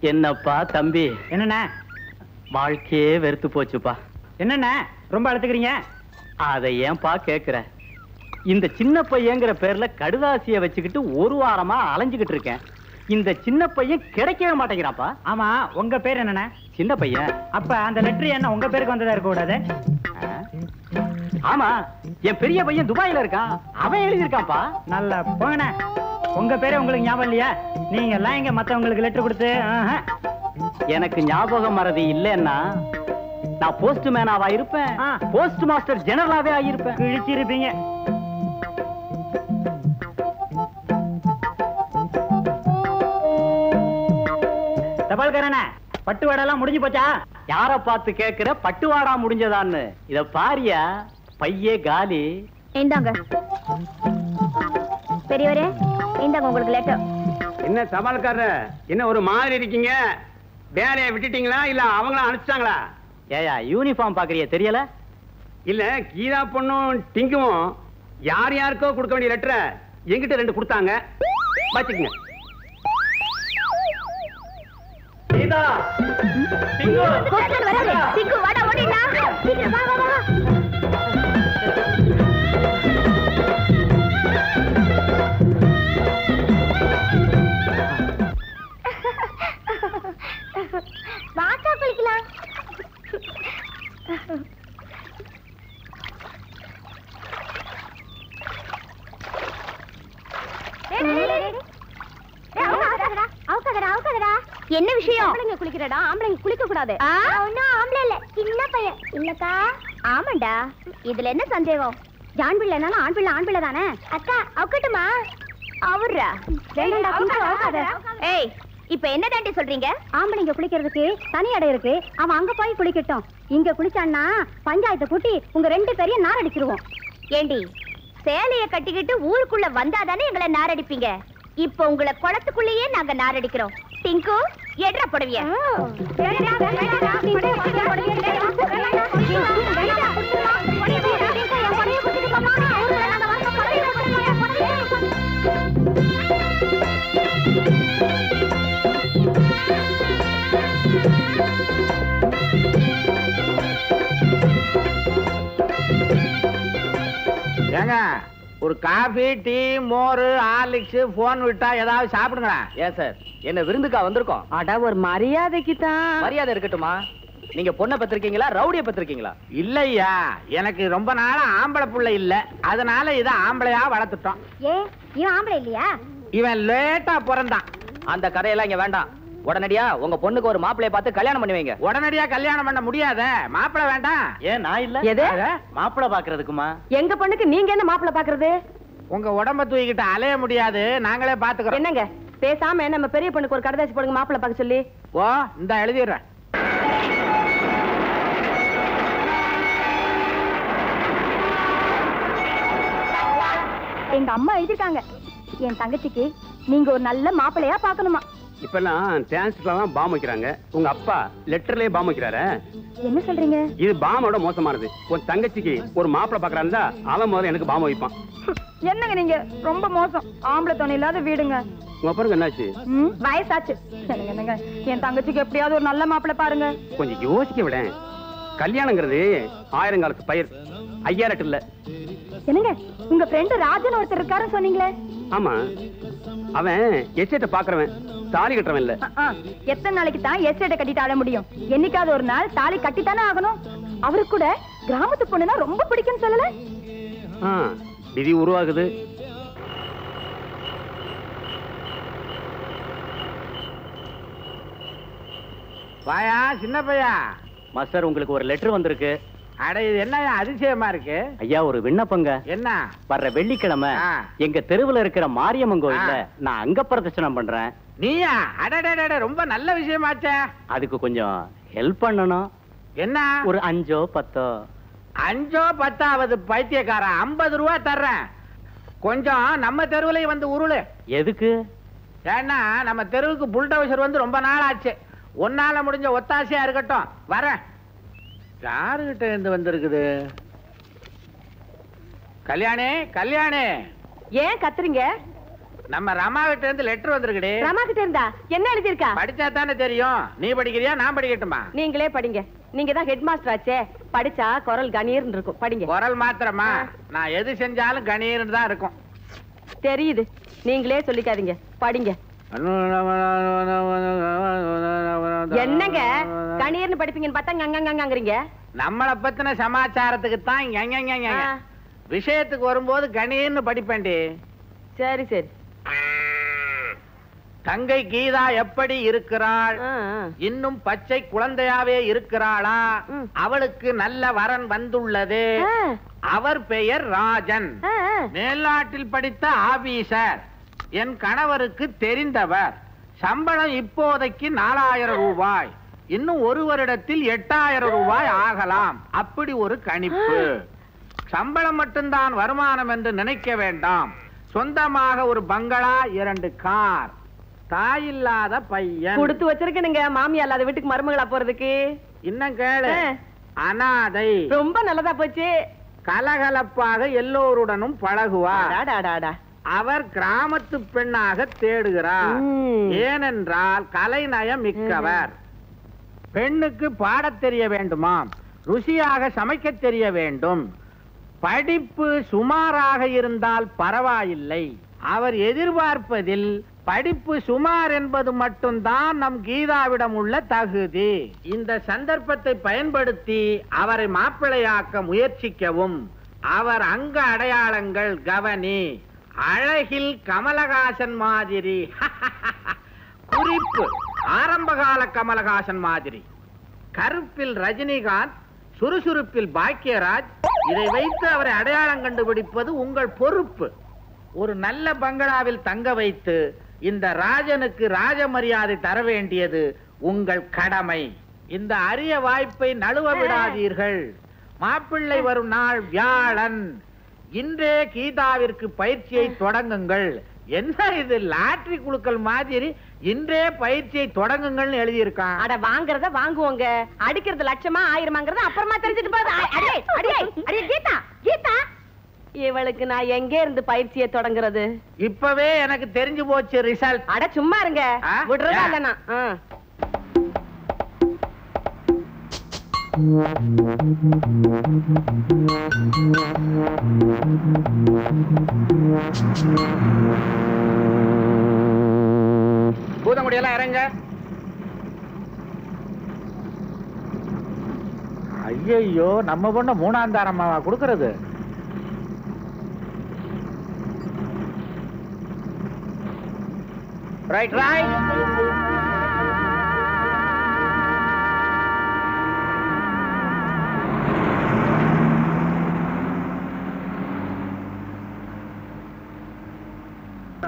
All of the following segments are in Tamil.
என்னப்பா தம்பி? என்னண்ணா? வாழ்க்கையே வெறுத்து போச்சுப்பா. என்னண்ணா ரொம்ப அழுத்துக்கிறீங்க? அதை ஏன்பா கேக்குற? இந்த சின்ன பையங்கிற பேர்ல கடுதாசிய வச்சுக்கிட்டு ஒரு வாரமா அலைஞ்சுகிட்டு இருக்கேன். இந்த சின்ன பையன் கிடைக்கவே மாட்டேங்கிறாப்பா. ஆமா, உங்க பேர் என்னண்ணா? சின்ன பையன். அப்ப அந்த லெட்டர் என்ன உங்க பேருக்கு வந்ததா இருக்க கூடாது? ஆமா, என் பெரிய பையன் துபாயில இருக்கான், அவன் எழுதியிருக்கான்ப்பா. நல்லா போங்கண்ணா. உங்க பேரே உங்களுக்கு ஞாபகம் இல்லையா? நீங்க எல்லாம் இங்க மத்தவங்களுக்கு லெட்டர் கொடுத்து எனக்கு ஞாபகம் மறதி இல்லைன்னா நான் போஸ்ட் மேனாவா இருப்பேன், போஸ்ட் மாஸ்டர் ஜெனரலாவே ஆகியிருப்பேன். கிழிச்சிருப்பீங்க. தபால்காரண்ணா, பட்டுவாடெல்லாம் முடிஞ்சு போச்சா? யார பார்த்து கேக்குற பட்டுவாடா முடிஞ்சதான்னு? இத பாரியா, பையே காலி. இந்தாங்க பெரியவரே, இந்தாங்க உங்களுக்கு லெட்டர். என்ன தபால்காரர், என்ன ஒரு மாதிரி இருக்கீங்க? வேலையை விட்டுட்டீங்களா இல்ல அவங்கள அனுப்பிச்சாங்களா? ஏயா யூனிஃபார்ம் பாக்குறிய தெரியல? இல்ல கீதா பொண்ணும் டிங்குவும் யார் யாருக்கோ கொடுக்க வேண்டிய லெட்டரை என்கிட்ட 2 கொடுத்தாங்க, வச்சுக்கங்க. கீதா, டிங்கு, டிங்கு வாடா, ஓடிடா. சீக்கிரம் வா வா வா. வாட்டா குளிக்கலாம். என்ன விஷயம்? ஆம்பளைங்க குளிக்கிறடா, ஆம்பளைங்க குளிக்க கூடாது. ஒன்னும் ஆம்பளை இல்ல, சின்ன பையன் இல்லக்கா. ஆமாண்டா, இதுல என்ன சந்தேகம்? ஆண் பிள்ளைனாலும் ஆண் பிள்ளை ஆண் பிள்ளை தானே. அக்கா அவுக்கட்டுமா? அவர்ரா வேண்டாம்டா, கொஞ்சம் அவுக்காத. ஏய், இப்ப என்ன தாண்டி சொல்றீங்க? ஆம்பளைங்க குளிக்கிறதுக்கு தனி இடம் இருக்கு, அவன் அங்க போய் குளிக்கட்டும். இங்க குளிச்சான்னா பஞ்சாயத்தை கூட்டி உங்க 2 பேரையும் நார் அடிச்சிருவோம். ஏண்டி, சேலைய கட்டிக்கிட்டு ஊருக்குள்ள வந்தாதானே எங்களை நாரடிப்பீங்க? இப்ப உங்களை குளத்துக்குள்ளேயே நாங்க நாரடிக்கிறோம். டிங்கு, எட்ரா புடவிய. ஏங்க, ஒரு காபி, டீ, மோர், ஹார்லிக்ஸ், போன் விட்டா ஏதாவது சாப்பிடுங்களா? ஏன் சார், என்ன விருந்துக்கா வந்திருக்கோம்? அட ஒரு மரியாதைக்கு தான். மரியாதை இருக்கட்டுமா? நீங்க பொண்ணை பத்திருக்கீங்களா, ரவுடிய பத்திருக்கீங்களா? இல்லையா, எனக்கு ரொம்ப நாளா ஆம்பளை புள்ள இல்ல, அதனால இத ஆம்பளையா வளர்த்துட்டோம். ஏ, இவன் ஆம்பளை இல்லையா? இவன் லேட்டா பிறந்தான். அந்த கதையெல்லாம் இங்க வேண்டாம். உடனடியா உங்க பொண்ணுக்கு ஒரு மாப்பிளைய பார்த்து கல்யாணம் பண்ணி வைங்க. உடனடியா கல்யாணம் பண்ண முடியாத, மாப்பிளை வேண்டாம். ஏன் நான் இல்ல? எது? மாப்பிளை பாக்குறதுக்குமா? எங்க பொண்ணுக்கு நீங்க என்ன மாப்பிளை பாக்குறது? உங்க உடம்ப தூக்கிட்டு அலைய முடியாது, நாங்களே பாத்துக்கிறோம். என்னங்க பேசாம நம்ம பெரிய பொண்ணுக்கு ஒரு கடைதாசி போடுங்க மாப்பிளை பார்க்க சொல்லி. ஓ, இந்த எழுதிடுறேன். எங்க அம்மா எழுதிருக்காங்க, என் தங்கச்சிக்கு நீங்க ஒரு நல்ல மாப்பிள்ளையா பாக்கணுமா. இப்பெல்லாம் டான்ஸ்லாம் பாம் வைக்கிறாங்க, உங்க அப்பா லெட்டர்லயே பாம் வைக்கிறாரு. என்ன சொல்றீங்க? இது பாமோட மோசமானது. உன் தங்கச்சிக்கு ஒரு மாப்பிளை பாக்குறான்ல, அவன் முதல்ல எனக்கு பாம் வைப்பான். என்னங்க நீங்க ரொம்ப மோசம். ஆம்பளை துணை இல்லாத வீடுங்க. உங்க அப்பாருக்கு என்னாச்சு? வயசாச்சு. என்னங்க என் தங்கச்சிக்கு எப்படியாவது ஒரு நல்ல மாப்பிளை பாருங்க. கொஞ்சம் யோசிக்க விட. கல்யாணங்கிறது 1000 காலத்து பயிர், 5000 இல்ல. என்னங்க, உங்க ஃப்ரெண்ட் ராஜன் ஒருத்தர் இருக்காருன்னு சொன்னீங்களே? ஆமா, அவன் எஸ்டேட்ட பாக்குறவன், தாலி கட்டுறவன் இல்ல. எத்தனை நாளைக்கு தான் எஸ்டேட்டை கட்டிட்டு ஆட முடியும்? என்னைக்காவது ஒரு நாள் தாலி கட்டித்தானே ஆகணும். அவருக்கு கூட கிராமத்து பொண்ணுனா ரொம்ப பிடிக்கும்னு சொல்லல. விதி உருவாகுது. வாயா சின்ன பையா. மாஸ்டர், உங்களுக்கு ஒரு லெட்டர் வந்திருக்கு. அட, இது என்ன அதிசயமா இருக்கு? ஐயா, ஒரு விண்ணப்பங்க. என்ன? வர்ற வெள்ளிக்கிழமை எங்க தெருவுல இருக்கிற மாரியம்மன் கோயில்ல நான் அங்க பிரதட்சணம் பண்றேன். நீயா? அடடட, ரொம்ப நல்ல விஷயமாச்சே. அதுக்கு கொஞ்சம் ஹெல்ப் பண்ணணும். என்ன? ஒரு 5 10. 5 10 பைத்தியக்காரன், 50 ரூபா தர்றேன். கொஞ்சம் நம்ம தெருவுலயும் வந்து உருளு. எதுக்கு? ஏன்னா நம்ம தெருவுக்கு புல்டோசர் வந்து ரொம்ப நாள் ஆச்சு. ஒன்னால முடிஞ்ச ஒத்தாசையா இருக்கட்டும், வரேன். யாருகிட்ட இருந்து வந்திருக்குது? கல்யாணி, கல்யாணி. ஏன் கத்துறீங்க? நம்ம ரமா கிட்ட இருந்து லெட்டர் வந்திருக்குடி. ரமா கிட்ட இருந்தா என்ன எழுதிருக்கா? படிச்சா தானே தெரியும். நீ படிக்கிறியா நான் படிக்கட்டுமா? நீங்களே படிங்க. நீங்க தான் ஹெட் மாஸ்டர் ஆச்சே. படிச்சா குரல் கணீர்னு இருக்கும். படிங்க. குரல் மாத்திரமா? நான் எது செஞ்சாலும் கணீர்னு தான் இருக்கும். தெரியுது. நீங்களே சொல்லிக்காதீங்க. படிங்க. என்னங்க கணீர்னு படிப்பீங்கன்னு பார்த்தா ngங்கங்கங்கங்கறீங்க. நம்மள பத்தின சமாச்சாரத்துக்கு தான் விஷயத்துக்கு வரும்போது கணீர்னு படிப்பேன்டி. சரி சரி. தங்கை கீதா எப்படி இருக்கிறாள்? இன்னும் பச்சை குழந்தையாவே இருக்கிறாளா? அவளுக்கு நல்ல வரன் வந்துள்ளது. அவர் பெயர் ராஜன். மேல்நாட்டில் படித்த ஆபீசர். என் கணவருக்கு தெரிந்தவர். சம்பளம் இப்போதைக்கு 4000 ரூபாய். இன்னும் 1 வருடத்தில் 8000 ரூபாய் ஆகலாம். அப்படி ஒரு கணிப்பு. சம்பளம் மட்டும்தான் வருமானம் என்று நினைக்க வேண்டாம். சொந்தமாக ஒரு பங்களா, 2 கார். தாயில்லாத பையன். கொடுத்து வச்சிருக்கணுங்க மாமியா இல்லாத வீட்டுக்கு மருமகளா போறதுக்கு. இன்னும் கேளு. அனாதை. ரொம்ப நல்லதா போச்சு. கலகலப்பாக எல்லோருடனும் பழகுவார். அவர் கிராமத்து பெண்ணாக தேடுகிறார். ஏனென்றால் கலைநயம் மிக்கவர். பெண்ணுக்கு பாடத் தெரிய வேண்டுமாம். ருசியாக சமைக்க தெரிய வேண்டும். படிப்பு சுமாராக இருந்தால் பரவாயில்லை. அவர் எதிர்பார்ப்பதில் படிப்பு சுமார் என்பது மட்டும்தான் நம் கீதாவிடம் உள்ள தகுதி. இந்த சந்தர்ப்பத்தை பயன்படுத்தி அவரை மாப்பிள்ளையாக்க முயற்சிக்கவும். அவர் அங்க அடையாளங்கள் கவனி. அழகில் கமலஹாசன் மாதிரி. குறிப்பு, ஆரம்பகால கமலஹாசன் மாதிரி. கருப்பில் ரஜினிகாந்த், சுறுசுறுப்பில் பாக்கியராஜ். இதை வைத்து அவரை அடையாளம் கண்டுபிடிப்பது உங்கள் பொறுப்பு. ஒரு நல்ல பங்களாவில் தங்க வைத்து இந்த ராஜனுக்கு ராஜ மரியாதை தர வேண்டியது உங்கள் கடமை. இந்த அரிய வாய்ப்பை நழுவ விடாதீர்கள். மாப்பிள்ளை வரும் நாள் வியாழன். இன்றே கீதாவிற்கு பயிற்சியை தொடங்குங்கள். என்ன இது லாட்டரி குழுக்கள் மாதிரி இன்றே பயிற்சியை தொடங்குங்கள் எழுதியிருக்கான். அட வாங்குறத வாங்குவோங்க. அடிக்கிறது லட்சமா 1000மாங்கறத அப்புறமா தெரிஞ்சிட்டு போகுது. அடே அடே அடே கீதா கீதா, இவளுக்கு நான் எங்க இருந்து பயிற்சியை தொடங்குறது? இப்பவே எனக்கு தெரிஞ்சு போச்சு ரிசல்ட். அட சும்மா இருங்க. விடுறதா இல்லனா? பூதங்குடியெல்லாம் இறங்க. ஐயோ, நம்ம பொண்ண 3ஆம் தாரமாவா கொடுக்கறது? Right right.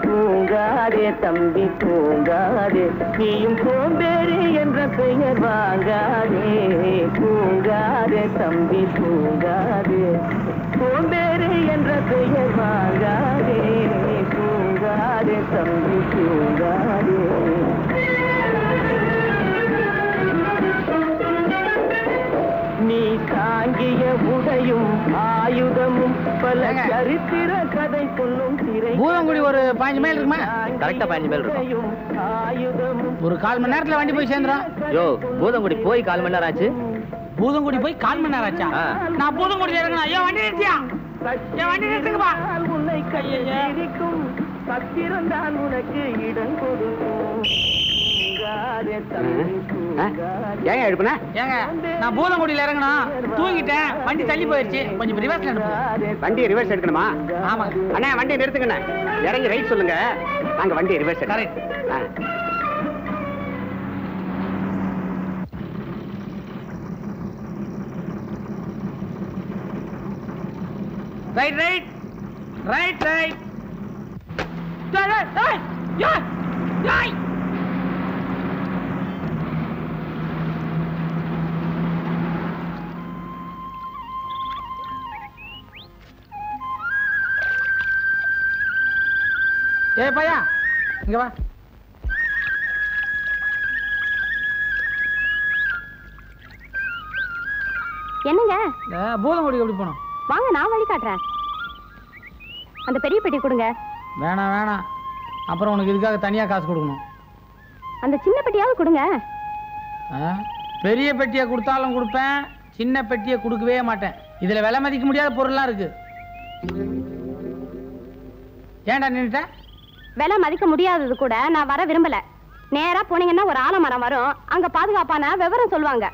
தூங்காதே தம்பி தூங்காதே, நீயும் சோம்பேறி என்ற பெயர் வாங்காதே. தூங்காதே தம்பி தூங்காதே, சோம்பேறி என்ற பெயர் வாங்காதே. தூங்காதே தம்பி தூங்காதே. நீ தாங்கிய உடையும் ஆயுதமும் பல சரித்திர கதை சொல்லும். பூதங்குடி ஒரு 15 மைல் இருக்குமா? கரெக்டா 15 மைல் இருக்கும். ஒரு 1/4 மணி நேரத்துல வண்டி போய் சேர்ந்துரும். யோ, பூதங்குடி போய் 1/4 மணி நேரம் ஆச்சு. பூதங்குடி போய் 1/4 மணி நேரம் ஆச்சா? நான் பூதங்குடி இறங்கணும். ஐயோ வண்டி நிறுத்தியா? ஏன் வண்டி நிறுத்துங்கப்பா. உன்னை கையிருக்கும் பத்திரந்தான் உனக்கு இடம் கொடுக்கும். ஏங்க எழுப்புனா? ஏங்க நான் பூதங்குடியில இறங்கணும். தூங்கிட்டேன். வண்டி தள்ளி போயிருச்சு. கொஞ்சம் ரிவர்ஸ்ல அனுப்புங்க. வண்டியை ரிவர்ஸ் எடுக்கணுமா? ஆமா அண்ணா, வண்டியை நிறுத்துங்கண்ணா. இறங்கி ரைட் சொல்லுங்க. நாங்க வண்டியை ரிவர்ஸ் எடுக்கிறோம். Right right right right. ஏய் பையா, இங்க வா. என்னங்க? பூதங்குடி எப்படி போனோம்? வாங்க, நான் வழி காட்டுறேன். அந்த பெரிய பெட்டி கொடுங்க. வேணாம் வேணாம், அப்புறம் உனக்கு இதுக்காக தனியா காசு கொடுக்கணும். அந்த சின்ன பெட்டியாவது கொடுங்க. பெரிய பெட்டியை கொடுத்தாலும் கொடுப்பேன், சின்ன பெட்டியை கொடுக்கவே மாட்டேன். இதுல விலை மதிக்க முடியாத பொருள்லாம் இருக்கு. ஏன்டா நின்னுட்ட? விலை மதிக்க முடியாதது கூட நான் வர விரும்பல. நேரா போனீங்கன்னா ஒரு ஆலமரம் வரும், அங்க பாதுகாப்பான விவரம் சொல்லுவாங்க.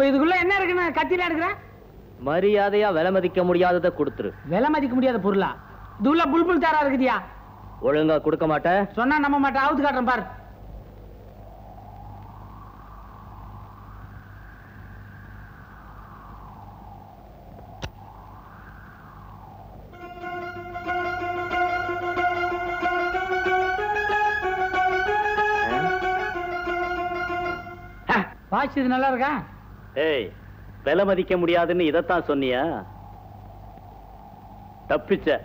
இதுக்குள்ள என்ன இருக்குன்னு கத்தில எடுக்கிற? மரியாதையா விலை மதிக்க முடியாததை கொடுத்துரு. விலை மதிக்க முடியாத பொருளா? இதுல புல்புல் தாரா இருக்குதியா? ஒழுங்கா கொடுக்க மாட்டேன். சொன்னா நம்ப மாட்டேன். அவுத்து காட்டுறேன் பாரு. வாட்ச் இது நல்லா இருக்கா? ஏய், விலை மதிக்க முடியாதுன்னு இதத்தான் சொன்னியா? தப்பிச்ச.